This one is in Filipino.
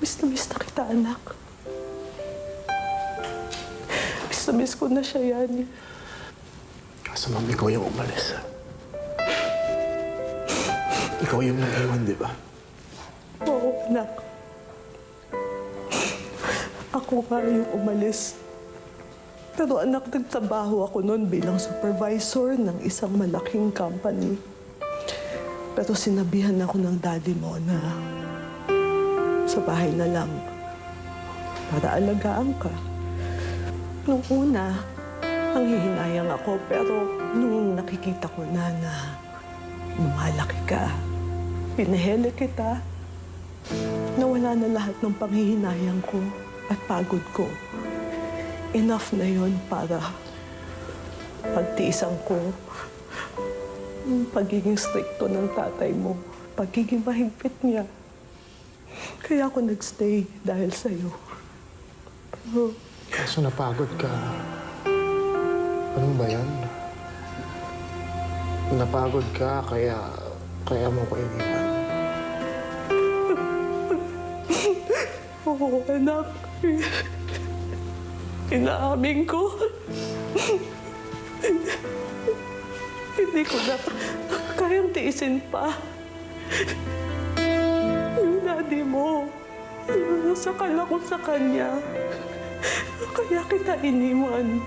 Miss na miss na kita, anak. Miss na miss ko na siya, Yani. Kaso ma'am, ikaw yung umalis. Ikaw yung nag-iwan, di ba? Oo, anak. Ako nga yung umalis. Pero anak, nagtrabaho ako noon bilang supervisor ng isang malaking company. Pero sinabihan ako ng daddy mo na sa bahay na lang para alagaan ka. Nung una, nanghihinayang ako, pero nung nakikita ko na lumalaki ka, pinahele kita, nawala na lahat ng panghihinayang ko at pagod ko. Enough na yon para pagtiisan ko yung pagiging stricto ng tatay mo, pagiging mahigpit niya. Kaya ako nagstay dahil sa'yo. Pero Kaso napagod ka. Ano ba yan? Napagod ka, kaya mo ko iniwan. oo, anak. Inaamin ko. Hindi ko na kayang tiisin pa. Yung daddy mo, nasakal ako sa kanya. Kaya kita iniwan.